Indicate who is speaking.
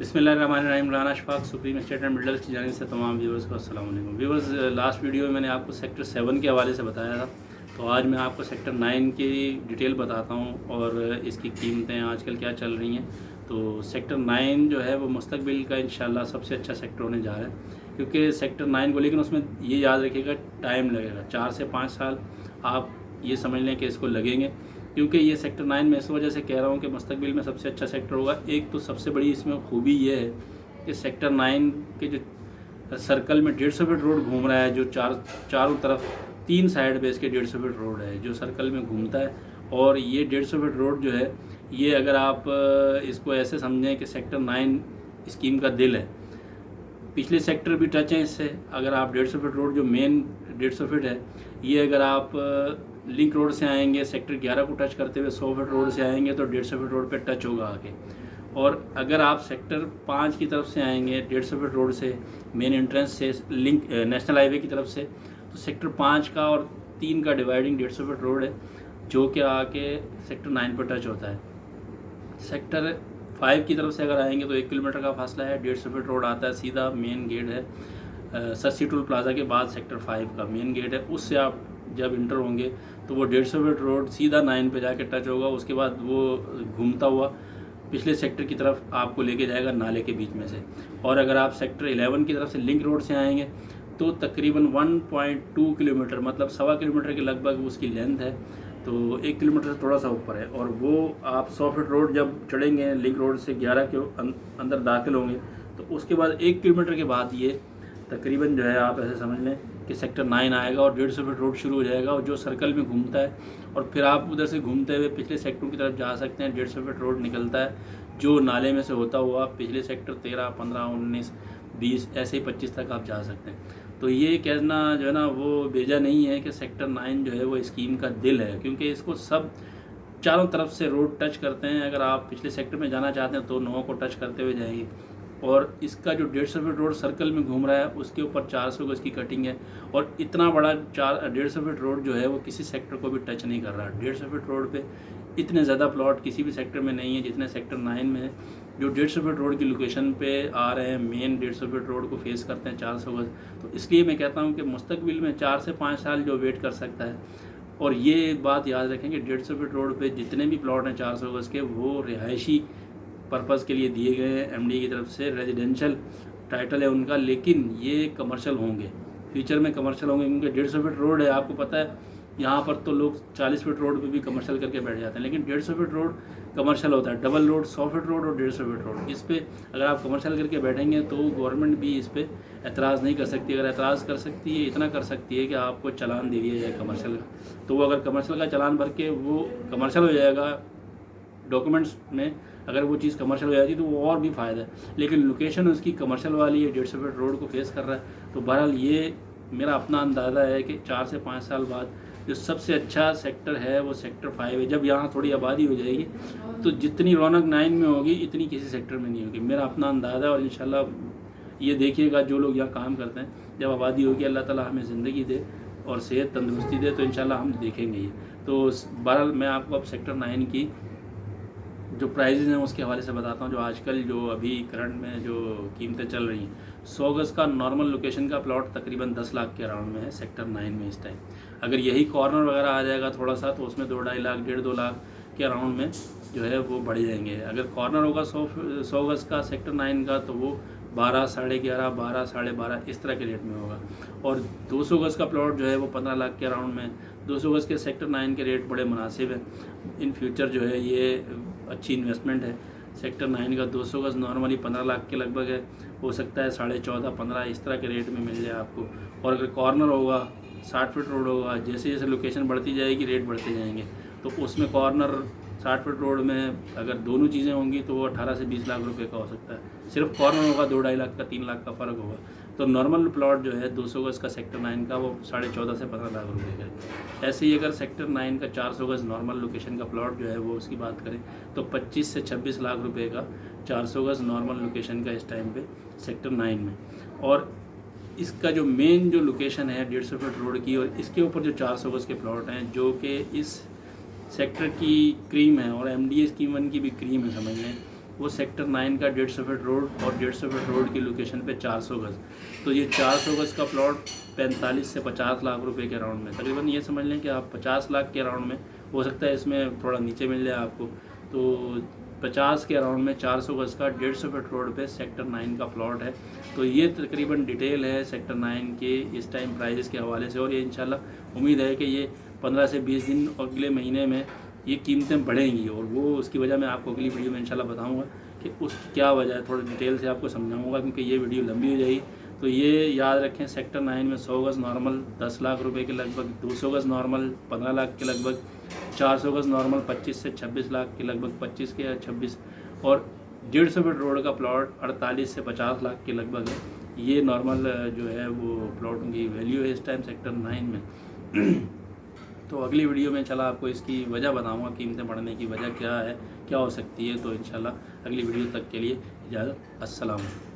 Speaker 1: बिस्मिल्लाहिर्रहमानिर्रहीम। Rana Ashfaq supreme estate and builders की जानिब से तमाम व्यूवर्स को अस्सलाम वालेकुम। व्यूवर्स, लास्ट वीडियो में मैंने आपको सेक्टर 7 के हवाले से बताया था, तो आज मैं आपको सेक्टर 9 की डिटेल बताता हूँ और इसकी कीमतें आजकल क्या चल रही हैं। तो सेक्टर 9 जो है वो मुस्तकबिल का इंशाल्लाह सबसे अच्छा सेक्टर होने जा रहा है, क्योंकि सेक्टर 9 को, लेकिन उसमें ये याद रखिएगा टाइम लगेगा, 4 से 5 साल आप ये समझ लें कि इसको लगेंगे, क्योंकि ये सेक्टर 9 में इस वजह से कह रहा हूँ कि मुस्तकबिल में सबसे अच्छा सेक्टर होगा। एक तो सबसे बड़ी इसमें खूबी ये है कि सेक्टर 9 के जो सर्कल में 150 फीट रोड घूम रहा है, जो चारों तरफ 3 साइड पे इसके 150 फीट रोड है जो सर्कल में घूमता है। और ये 150 फीट रोड जो है, ये अगर आप इसको ऐसे समझें कि सेक्टर 9 स्कीम का दिल है। पिछले सेक्टर भी टच हैं इससे। अगर आप 150 फीट रोड जो मेन 150 फीट है, ये अगर आप लिंक रोड से आएंगे सेक्टर 11 को टच करते हुए 100 फीट रोड से आएंगे तो 150 फीट रोड पे टच होगा आगे। और अगर आप सेक्टर 5 की तरफ से आएंगे 150 फीट रोड से मेन एंट्रेंस से लिंक नेशनल हाईवे की तरफ से, तो सेक्टर 5 का और 3 का डिवाइडिंग 150 फीट रोड है जो कि आके सेक्टर 9 पर टच होता है। सेक्टर 5 की तरफ से अगर आएंगे तो 1 किलोमीटर का फासला है, 150 फीट रोड आता है, सीधा मेन गेट है सस्सी टूल प्लाजा के बाद सेक्टर 5 का मेन गेट है। उससे आप जब इंटर होंगे तो वो 150 फीट रोड सीधा 9 पे जाके टच होगा। उसके बाद वो घूमता हुआ पिछले सेक्टर की तरफ आपको लेके जाएगा नाले के बीच में से। और अगर आप सेक्टर 11 की तरफ से लिंक रोड से आएंगे तो तकरीबन 1.2 किलोमीटर, मतलब 1.25 किलोमीटर के लगभग उसकी लेंथ है, तो 1 किलोमीटर से थोड़ा सा ऊपर है। और वो आप 100 फीट रोड जब चढ़ेंगे लिंक रोड से 11 के अंदर दाखिल होंगे तो उसके बाद 1 किलोमीटर के बाद ये तकरीबन जो है आप ऐसे समझ लें कि सेक्टर 9 आएगा और 150 फीट रोड शुरू हो जाएगा और जो सर्कल में घूमता है। और फिर आप उधर से घूमते हुए पिछले सेक्टरों की तरफ जा सकते हैं। 150 फीट रोड निकलता है जो नाले में से होता हुआ पिछले सेक्टर 13, 15, 19, 20 ऐसे ही 25 तक आप जा सकते हैं। तो ये कहना जो है ना वो बेजा नहीं है कि सेक्टर 9 जो है वो स्कीम का दिल है, क्योंकि इसको सब चारों तरफ से रोड टच करते हैं। अगर आप पिछले सेक्टर में जाना चाहते हैं तो 9 को टच करते हुए जाएंगे। और इसका जो 150 फीट रोड सर्कल में घूम रहा है उसके ऊपर 400 गज की कटिंग है। और इतना बड़ा 150 फीट रोड जो है वो किसी सेक्टर को भी टच नहीं कर रहा। 150 फीट रोड पे इतने ज़्यादा प्लॉट किसी भी सेक्टर में नहीं है जितने सेक्टर 9 में है, जो 150 फीट रोड की लोकेशन पे आ रहे हैं, मेन 150 फीट रोड को फेस करते हैं 400 गज। तो इसलिए मैं कहता हूँ कि मुस्तकबिल में 4 से 5 साल जो वेट कर सकता है। और ये बात याद रखें कि 150 फीट रोड पे जितने भी प्लॉट हैं 400 गज के, वो रिहायशी पर्पज़ के लिए दिए गए हैं एमडी की तरफ से, रेजिडेंशियल टाइटल है उनका, लेकिन ये कमर्शियल होंगे, फ्यूचर में कमर्शियल होंगे, क्योंकि 150 फीट रोड है। आपको पता है यहाँ पर तो लोग 40 फीट रोड पे भी कमर्शियल करके बैठ जाते हैं, लेकिन 150 फीट रोड कमर्शियल होता है। डबल रोड 100 फीट रोड और 150 फीट रोड, इस पर अगर आप कमर्शियल करके बैठेंगे तो गवर्नमेंट भी इस पर एतराज़ नहीं कर सकती। अगर एतराज़ कर सकती है, इतना कर सकती है कि आपको चालान दे दिया जाए कमर्शियल का, तो वो अगर कमर्शियल का चालान भर के वो कमर्शियल हो जाएगा डॉक्यूमेंट्स में, अगर वो चीज़ कमर्शियल हो जाती तो वो और भी फ़ायदा है। लेकिन लोकेशन उसकी कमर्शियल वाली है, 150 फीट रोड को फेस कर रहा है। तो बहरहाल ये मेरा अपना अंदाज़ा है कि 4 से 5 साल बाद जो सबसे अच्छा सेक्टर है वो सेक्टर 5 है। जब यहाँ थोड़ी आबादी हो जाएगी तो जितनी रौनक 9 में होगी इतनी किसी सेक्टर में नहीं होगी, मेरा अपना अंदाज़ा है। और इंशाल्लाह ये देखिएगा जो लोग यहाँ काम करते हैं, जब आबादी होगी अल्लाह ताला हमें ज़िंदगी दे और सेहत तंदुरुस्ती दे तो इंशाल्लाह हम देखेंगे ये। तो बहरहाल मैं आपको अब सेक्टर 9 की जो प्राइजेज़ हैं उसके हवाले से बताता हूँ। जो आजकल जो अभी करंट में जो कीमतें चल रही हैं, 100 गज़ का नॉर्मल लोकेशन का प्लॉट तकरीबन 10 लाख के अराउंड में है सेक्टर 9 में इस टाइम। अगर यही कॉर्नर वगैरह आ जाएगा थोड़ा सा तो उसमें 2-2.5 लाख, 1.5-2 लाख के अराउंड में जो है वो बढ़ जाएंगे। अगर कॉर्नर होगा 100 गज़ का सेक्टर 9 का तो वो 12, 11.5, 12, 12.5 इस तरह के रेट में होगा। और 200 गज़ का प्लॉट जो है वो 15 लाख के अराउंड में। 200 गज़ के सेक्टर 9 के रेट बड़े मुनासिब हैं। इन फ्यूचर जो है ये अच्छी इन्वेस्टमेंट है। सेक्टर 9 का 200 गज़ नॉर्मली 15 लाख के लगभग है, हो सकता है 14.5-15 इस तरह के रेट में मिल जाए आपको। और अगर कॉर्नर होगा 60 फीट रोड होगा, जैसे जैसे लोकेशन बढ़ती जाएगी रेट बढ़ते जाएंगे, तो उसमें कॉर्नर 60 फीट रोड में अगर दोनों चीज़ें होंगी तो वो 18 से 20 लाख रुपए का हो सकता है। सिर्फ कॉर्नर होगा 2-2.5 लाख का, 3 लाख का फ़र्क होगा। तो नॉर्मल प्लॉट जो है 200 गज़ का सेक्टर 9 का वो 14.5 से 15 लाख रुपए का है। ऐसे ही अगर सेक्टर 9 का 400 गज़ नॉर्मल लोकेशन का प्लॉट जो है वो उसकी बात करें तो 25 से 26 लाख रुपए का 400 गज़ नॉर्मल लोकेशन का इस टाइम पे सेक्टर 9 में। और इसका जो मेन जो लोकेशन है 150 फीट रोड की, और इसके ऊपर जो 400 गज़ के प्लॉट हैं जो कि इस सेक्टर की क्रीम है और MDA स्कीम 1 की भी क्रीम है समझ लें, वो सेक्टर 9 का 150 फीट रोड और 150 फीट रोड की लोकेशन पे 400 गज़। तो ये 400 गज़ का प्लॉट 45 से 50 लाख रुपए के राउंड में, तकरीबन ये समझ लें कि आप 50 लाख के राउंड में, हो सकता है इसमें थोड़ा नीचे मिल जाए आपको, तो 50 के राउंड में 400 गज़ का 150 फीट रोड पे सेक्टर 9 का प्लॉट है। तो ये तकरीबन डिटेल है सेक्टर 9 के इस टाइम प्राइजेस के हवाले से, और ये इंशाल्लाह उम्मीद है कि ये 15 से 20 दिन अगले महीने में ये कीमतें बढ़ेंगी, और वो उसकी वजह मैं आपको अगली वीडियो में इंशाल्लाह बताऊंगा कि उस क्या वजह है, थोड़ी डिटेल से आपको समझाऊंगा क्योंकि ये वीडियो लंबी हो जाएगी। तो ये याद रखें, सेक्टर 9 में 100 गज़ नॉर्मल 10 लाख रुपए के लगभग, 200 गज़ नॉर्मल 15 लाख के लगभग, 400 गज़ नॉर्मल 25 से 26 लाख के लगभग, 25 के या 26, और 150 फीट रोड का प्लॉट 48 से 50 लाख के लगभग है। ये नॉर्मल जो है वो प्लॉटों की वैल्यू है इस टाइम सेक्टर 9 में। तो अगली वीडियो में इंशाल्लाह आपको इसकी वजह बताऊंगा, कीमतें बढ़ने की वजह क्या है, क्या हो सकती है। तो इंशाल्लाह अगली वीडियो तक के लिए इजाज़त, अस्सलाम वालेकुम।